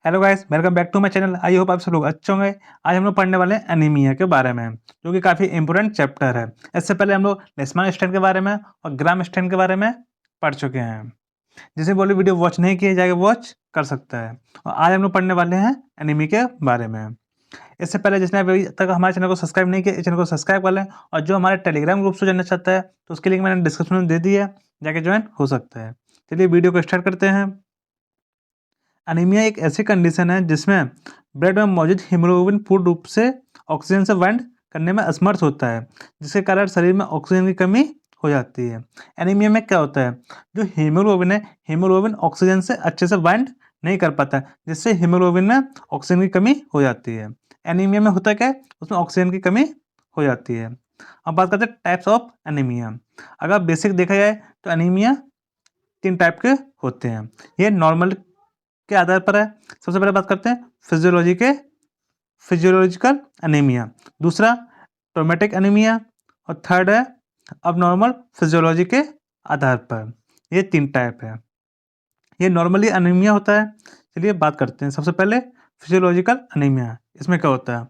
Hello guys, welcome back to my channel. I hope आप सब लोग अच्छे होंगे। आज हम लोग पढ़ने वाले हैं एनीमिया के बारे में, जो कि काफ़ी इंपॉर्टेंट चैप्टर है। इससे पहले हम लोग लेशमान स्टेन के बारे में और ग्राम स्टेन के बारे में पढ़ चुके हैं। जिसे बोले वीडियो वॉच नहीं किए जाएगा, वॉच कर सकता है। और आज हम लोग पढ़ने वाले हैं एनीमी के बारे में। इससे पहले जिसने अभी तक हमारे चैनल को सब्सक्राइब नहीं किया, इस चैनल को सब्सक्राइब कर लें। और जो हमारे टेलीग्राम ग्रुप से जानना चाहता है तो उसकी लिंक मैंने डिस्क्रिप्शन में दे दी है, जाके ज्वाइन हो सकता है। चलिए वीडियो को स्टार्ट करते हैं। एनीमिया एक ऐसी कंडीशन है जिसमें ब्लड में मौजूद हीमोग्लोबिन पूर्ण रूप से ऑक्सीजन से बाइंड करने में असमर्थ होता है, जिसके कारण शरीर में ऑक्सीजन की कमी हो जाती है। एनीमिया में क्या होता है, जो हीमोग्लोबिन है, हीमोग्लोबिन ऑक्सीजन से अच्छे से बाइंड नहीं कर पाता, जिससे हीमोग्लोबिन में ऑक्सीजन की कमी हो जाती है। एनीमिया में होता क्या है, उसमें ऑक्सीजन की कमी हो जाती है। अब बात करते हैं टाइप्स ऑफ एनीमिया। अगर बेसिक देखा जाए तो एनीमिया 3 टाइप के होते हैं। ये नॉर्मल के आधार पर है। सबसे पहले बात करते हैं फिजियोलॉजिकल एनीमिया, दूसरा ट्रोमेटिक एनीमिया और थर्ड है अबनॉर्मल फिजियोलॉजी के आधार पर। ये 3 टाइप है। ये नॉर्मली एनीमिया होता है। चलिए बात करते हैं। सबसे पहले फिजियोलॉजिकल एनीमिया। इसमें क्या होता है,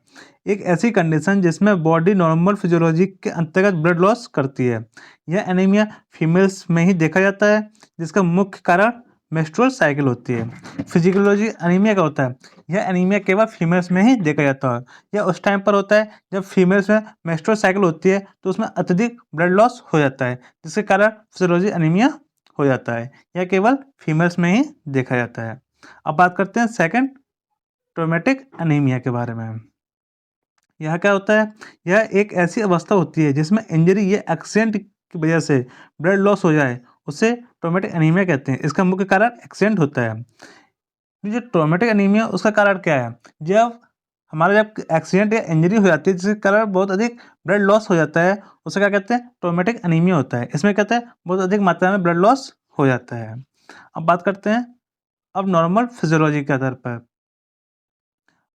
एक ऐसी कंडीशन जिसमें बॉडी नॉर्मल फिजियोलॉजी के अंतर्गत ब्लड लॉस करती है। यह एनीमिया फीमेल्स में ही देखा जाता है, जिसका मुख्य कारण मेंस्ट्रुअल साइकिल होती है। फिजियोलॉजी एनीमिया क्या होता है, यह एनीमिया केवल फीमेल्स में ही देखा जाता है। यह उस टाइम पर होता है जब फीमेल्स में मेंस्ट्रुअल साइकिल होती है, तो उसमें अत्यधिक ब्लड लॉस हो जाता है, जिसके कारण फिजियोलॉजी एनीमिया हो जाता है। यह केवल फीमेल्स में ही देखा जाता है। अब बात करते हैं सेकंड ट्रोमेटिक एनीमिया के बारे में। यह क्या होता है, यह एक ऐसी अवस्था होती है जिसमें इंजरी या एक्सीडेंट की वजह से ब्लड लॉस हो जाए, उसे ट्रोमेटिक एनीमिया कहते हैं। इसका मुख्य कारण एक्सीडेंट होता है। ये जो ट्रोमेटिक एनीमिया, उसका कारण क्या है, जब एक्सीडेंट या इंजरी हो जाती है जिसके कारण बहुत अधिक ब्लड लॉस हो जाता है, उसे क्या कहते हैं, ट्रोमेटिक एनीमिया होता है। इसमें कहते हैं बहुत अधिक मात्रा में ब्लड लॉस हो जाता है। अब बात करते हैं अब नॉर्मल फिजियोलॉजी के आधार पर।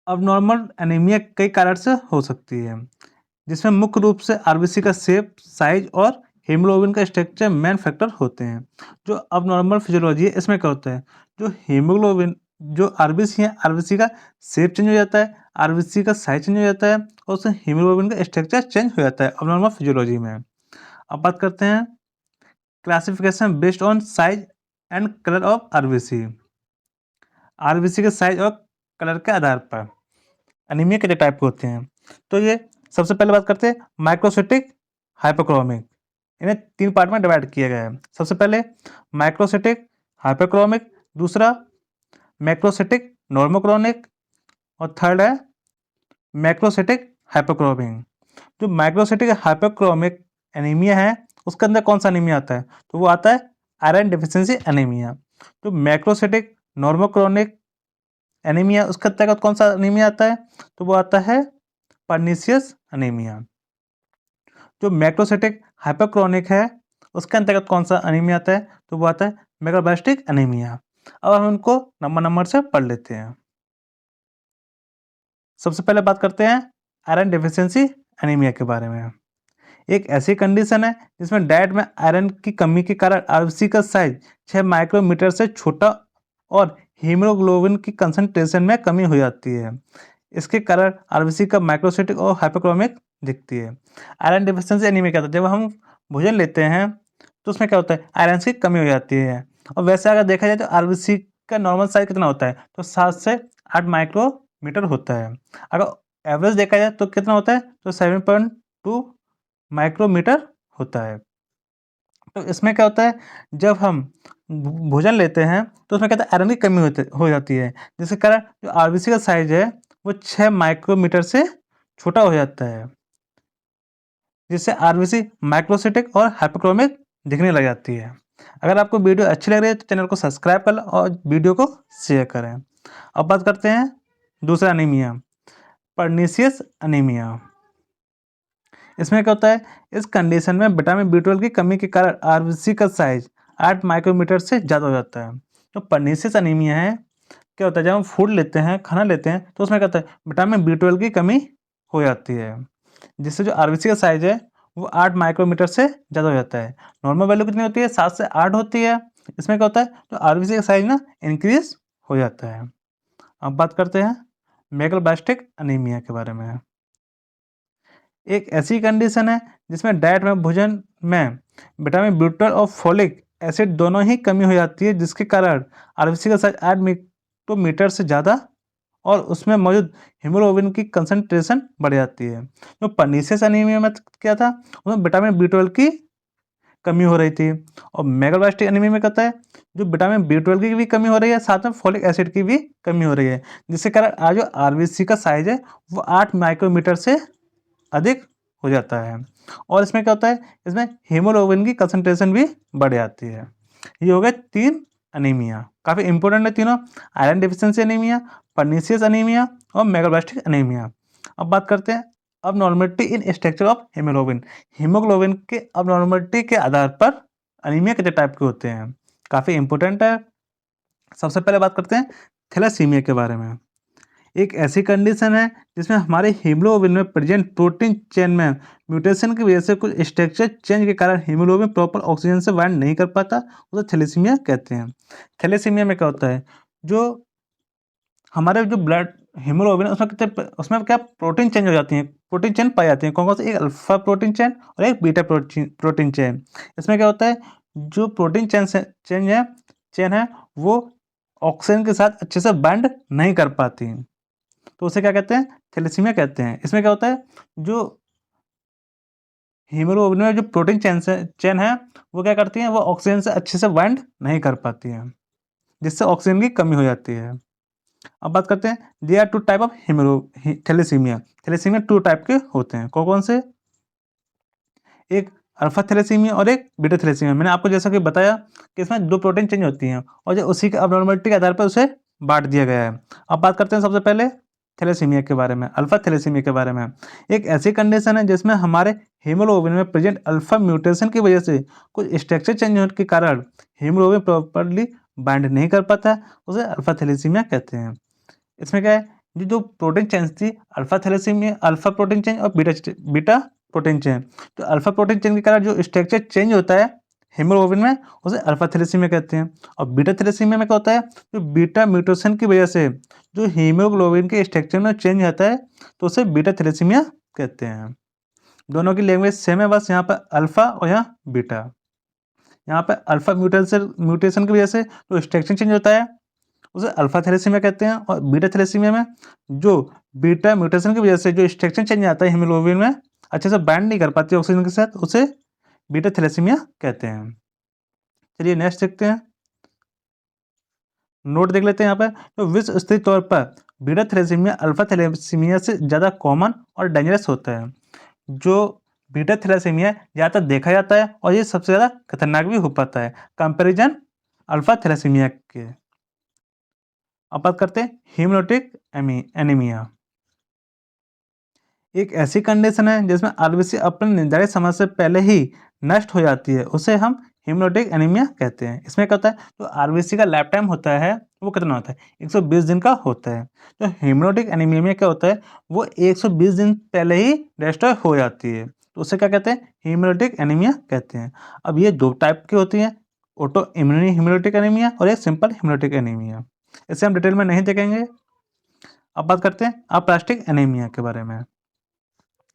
अब नॉर्मल एनीमिया कई कारण से हो सकती है, जिसमें मुख्य रूप से आरबीसी का शेप, साइज और हीमोग्लोबिन का स्ट्रक्चर मेन फैक्टर होते हैं। जो अब नॉर्मल फिजियोलॉजी है, इसमें क्या होता है, जो हीमोग्लोबिन, जो आरबीसी है, आरबीसी का शेप चेंज हो जाता है, आरबीसी का साइज चेंज हो जाता है और उससे हीमोग्लोबिन का स्ट्रक्चर चेंज हो जाता है अब नॉर्मल फिजियोलॉजी में। अब बात करते हैं classification based on size and colour of RBC. RBC के साइज और कलर के आधार पर एनीमिया कितने टाइप के होते हैं। तो ये सबसे पहले बात करते हैं माइक्रोसिटिक, हाइपोक्रोमिक। इन्हें 3 पार्ट में डिवाइड किया गया है। सबसे पहले माइक्रोसिटिक हाइपोक्रोमिक, दूसरा मैक्रोसिटिक नॉर्मोक्रोनिक और थर्ड है मैक्रोसिटिक हाइपोक्रोमिक। जो माइक्रोसिटिक हाइपोक्रोमिक एनीमिया है, उसके अंदर कौन सा एनीमिया आता है, तो वो आता है आयरन डिफिशिएंसी एनीमिया। जो मैक्रोसिटिक नॉर्मोक्रोनिक एनीमिया, उसके अंतर्गत कौन सा एनीमिया आता है, तो वो आता है पर्नीशियस एनीमिया। जो मैक्रोसिटिक हाइपोक्रोनिक है, उसके अंतर्गत कौन सा एनीमिया आता है, तो वो आता है मेगालोब्लास्टिक एनीमिया। अब हम उनको नंबर नंबर से पढ़ लेते हैं। सबसे पहले बात करते हैं आयरन डेफिशिएंसी एनीमिया के बारे में। एक ऐसी कंडीशन है जिसमें डाइट में आयरन की कमी के कारण आरबीसी का साइज 6 माइक्रोमीटर से छोटा और हीमोग्लोबिन की कंसंट्रेशन में कमी हो जाती है। इसके कारण आरबीसी का माइक्रोसिटिक और हाइपोक्रोमिक दिखती है। आयरन डिफिशिएंसी एनीमिया क्या होता है, जब हम भोजन लेते हैं तो उसमें क्या होता है, आयरन की कमी हो जाती है। और वैसे अगर देखा जाए तो आरबीसी का नॉर्मल साइज कितना होता है, तो 7 से 8 माइक्रोमीटर होता है। अगर एवरेज देखा जाए तो कितना होता है, तो 7.2 माइक्रोमीटर होता है। तो इसमें क्या होता है, जब हम भोजन लेते हैं तो उसमें कहते हैं आयरन की कमी हो जाती है, जिसके कारण जो आरबीसी का साइज है वो 6 माइक्रोमीटर से छोटा हो जाता है, जिससे आरबीसी माइक्रोसिटिक और हाइपोक्रोमिक दिखने लग जाती है। अगर आपको वीडियो अच्छी लग रही है तो चैनल को सब्सक्राइब कर लो और वीडियो को शेयर करें। अब बात करते हैं दूसरा एनीमिया, पर्नीशियस एनीमिया। इसमें क्या होता है, इस कंडीशन में विटामिन बी12 की कमी के कारण आरबीसी का साइज 8 माइक्रोमीटर से ज़्यादा हो जाता है। जो पर्नीशियस एनीमिया है, क्या होता है, जब हम फूड लेते हैं, खाना लेते हैं, तो उसमें क्या होता है, विटामिन बी12 की कमी हो जाती है, जिससे जो आरबीसी का साइज है वो 8 माइक्रोमीटर से ज़्यादा हो जाता है। नॉर्मल वैल्यू कितनी होती है, 7 से 8 होती है। इसमें क्या होता है, तो आरबीसी का साइज ना इंक्रीज हो जाता है। अब बात करते हैं मेगलोब्लास्टिक एनीमिया के बारे में। एक ऐसी कंडीशन है जिसमें डाइट में भोजन में विटामिन B12 और फोलिक एसिड दोनों ही कमी हो जाती है, जिसके कारण आरबीसी का साइज 8 माइक्रोमीटर से ज़्यादा और उसमें मौजूद हीमोग्लोबिन की कंसंट्रेशन बढ़ जाती है। जो पर्नीशियस एनीमिया में क्या था, उसमें विटामिन B12 की कमी हो रही थी, और मेगालोब्लास्टिक एनीमिया में कहता है जो विटामिन B12 की भी कमी हो रही है, साथ में फोलिक एसिड की भी कमी हो रही है, जिसके कारण आज जो आरबीसी का साइज है वो 8 माइक्रोमीटर से अधिक हो जाता है। और इसमें क्या होता है, इसमें हीमोग्लोबिन की कंसंट्रेशन भी बढ़ जाती है। ये हो गए 3 एनीमिया, काफ़ी इंपॉर्टेंट है तीनों, iron deficiency anaemia, pernicious anaemia और मेगालोब्लास्टिक एनीमिया। अब बात करते हैं abnormality in structure of haemoglobin. Haemoglobin के अबनॉर्मलिटी के आधार पर एनीमिया कितने टाइप के होते हैं, काफ़ी इंपॉर्टेंट है। सबसे पहले बात करते हैं थैलेसीमिया के बारे में। एक ऐसी कंडीशन है जिसमें हमारे हीमोग्लोबिन में प्रेजेंट प्रोटीन चेन में म्यूटेशन की वजह से कुछ स्ट्रक्चर चेंज के कारण हीमोग्लोबिन प्रॉपर ऑक्सीजन से बाइंड नहीं कर पाता, उसे थैलेसीमिया कहते हैं। थैलेसीमिया में क्या होता है, जो हमारे जो ब्लड हीमोग्लोबिन है उसमें क्या प्रोटीन चेंज हो जाती हैं, प्रोटीन चेन पाई जाती हैं। कौन कौन से, एक अल्फा प्रोटीन चेन और एक बीटा प्रोटीन चेन। इसमें क्या होता है, जो प्रोटीन चेन है वो ऑक्सीजन के साथ अच्छे से बाइंड नहीं कर पाती, तो उसे क्या कहते हैं, थैलेसीमिया कहते हैं। इसमें क्या होता है, जो हीमोग्लोबिन में जो प्रोटीन चेन है वो क्या करती है, वो ऑक्सीजन से अच्छे से बाइंड नहीं कर पाती है, जिससे ऑक्सीजन की कमी हो जाती है। अब बात करते हैं they are 2 type of thalassemia. Thalassemia 2 type के होते हैं, कौन कौन से, एक अल्फा थैलेसीमिया और एक बीटा थैलेसीमिया। मैंने आपको जैसा कि बताया कि इसमें 2 प्रोटीन चेंज होती हैं और जो उसी के अबनॉर्मलिटी के आधार पर उसे बांट दिया गया है। अब बात करते हैं सबसे पहले थैलेसीमिया के बारे में, अल्फा थैलेसीमिया के बारे में। एक ऐसी कंडीशन है जिसमें हमारे हीमोग्लोबिन में प्रेजेंट अल्फा म्यूटेशन की वजह से कुछ स्ट्रक्चर चेंज होने के कारण हीमोग्लोबिन प्रॉपरली बाइंड नहीं कर पाता, उसे अल्फा थैलेसीमिया कहते हैं। इसमें क्या है, ये जो प्रोटीन चेंज थी, alpha thalassemia, alpha protein change और बीटा प्रोटीन चेंज, तो अल्फा प्रोटीन चेंज के कारण जो स्ट्रक्चर चेंज होता है हीमोग्लोबिन में, उसे अल्फा थैलेसीमिया कहते हैं। और बीटा थैलेसीमिया में क्या होता है, जो बीटा म्यूटेशन की वजह से जो हीमोग्लोबिन के स्ट्रक्चर में चेंज आता है, तो उसे बीटा थैलेसीमिया कहते हैं। दोनों की लैंग्वेज सेम है, बस यहाँ पर अल्फा और यहाँ बीटा। यहाँ पे अल्फा म्यूटेशन की वजह से जो स्ट्रक्चर चेंज होता है उसे अल्फा थैलेसीमिया कहते हैं, और बीटा थैलेसीमिया में जो बीटा म्यूटेशन की वजह से जो स्ट्रक्चर चेंज आता है हीमोग्लोबिन में, अच्छे से बाइंड नहीं कर पाती ऑक्सीजन के साथ, उसे बीटा थैलेसीमिया कहते हैं। चलिए नेक्स्ट देखते हैं, नोट देख लेते हैं यहाँ पर, तो विश्व स्तरीय तौर पर बीटा थैलेसीमिया अल्फा थैलेसीमिया से ज़्यादा कॉमन और डेंजरस होता है। जो बीटा थैलेसीमिया ज़्यादातर देखा जाता है और ये सबसे ज़्यादा खतरनाक भी हो पाता है कंपेरिजन अल्फा थैलेसीमिया के। अब बात करते हैं हीमोलिटिक एनीमिया। एक ऐसी कंडीशन है जिसमें आरबीसी अपने निर्धारित समय से पहले ही नष्ट हो जाती है, उसे हम हीमोलिटिक एनीमिया कहते हैं। इसमें क्या होता है, तो आरबीसी का लाइफ टाइम होता है वो कितना होता है, 120 दिन का होता है। तो हीमोलिटिक एनीमिया में क्या होता है, वो 120 दिन पहले ही डिस्ट्रॉय हो जाती है, तो उसे क्या कहते हैं, हीमोलिटिक एनीमिया कहते हैं। अब ये 2 टाइप की होती हैं, ऑटो इम्यून हीमोलिटिक एनीमिया और एक सिंपल हीमोलिटिक एनीमिया। इसे हम डिटेल में नहीं देखेंगे। अब बात करते हैं अप्लास्टिक एनीमिया के बारे में।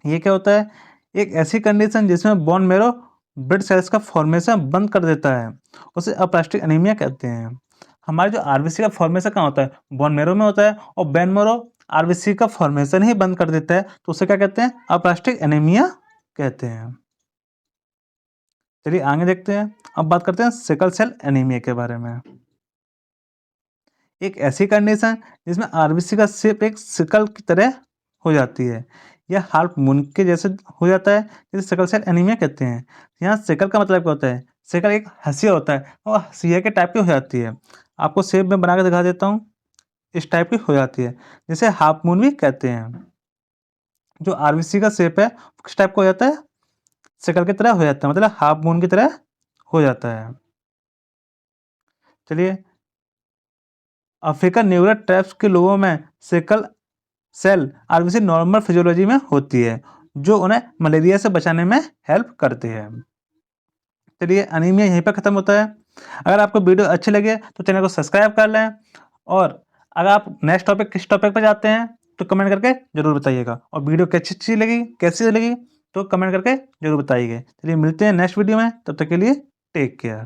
ये क्या होता है, एक ऐसी कंडीशन जिसमें बोन मैरो ब्लड सेल्स का फॉर्मेशन बंद कर देता है, उसे अप्लास्टिक एनीमिया कहते हैं। हमारे जो आरबीसी का फॉर्मेशन कहाँ होता है, बोन मैरो में होता है, और बोन मैरो आरबीसी का फॉर्मेशन ही बंद कर देता है, तो उसे क्या कहते हैं, अप्लास्टिक एनीमिया कहते हैं। चलिए आगे देखते हैं, अब बात करते हैं सिकल सेल एनीमिया के बारे में। एक ऐसी कंडीशन जिसमें आरबीसी का शेप एक सिकल की तरह हो जाती है, यह हार्प मून के जैसे हो जाता है, जिसे सिकल सेल एनीमिया कहते हैं। यहाँ सिकल का मतलब क्या होता है, सिकल एक हंसिया होता है और हंसिया के टाइप की हो जाती है। आपको शेप में बना के दिखा देता हूँ, इस टाइप की हो जाती है, जिसे हाफ मून भी कहते हैं। जो आरबीसी का शेप है किस टाइप का हो जाता है, सिकल की तरह हो जाता है, मतलब हाफ मून की तरह हो जाता है। चलिए, अफ्रीकन न्यूरो ट्राइब्स के लोगों में sickle cell RBC normal physiology में होती है, जो उन्हें मलेरिया से बचाने में हेल्प करती है। चलिए एनीमिया यहीं पर ख़त्म होता है। अगर आपको वीडियो अच्छी लगे तो चैनल को सब्सक्राइब कर लें, और अगर आप नेक्स्ट टॉपिक किस टॉपिक पर जाते हैं तो कमेंट करके जरूर बताइएगा, और वीडियो कैसी लगी तो कमेंट करके जरूर बताइएगा। चलिए मिलते हैं नेक्स्ट वीडियो में, तब तक के लिए टेक केयर।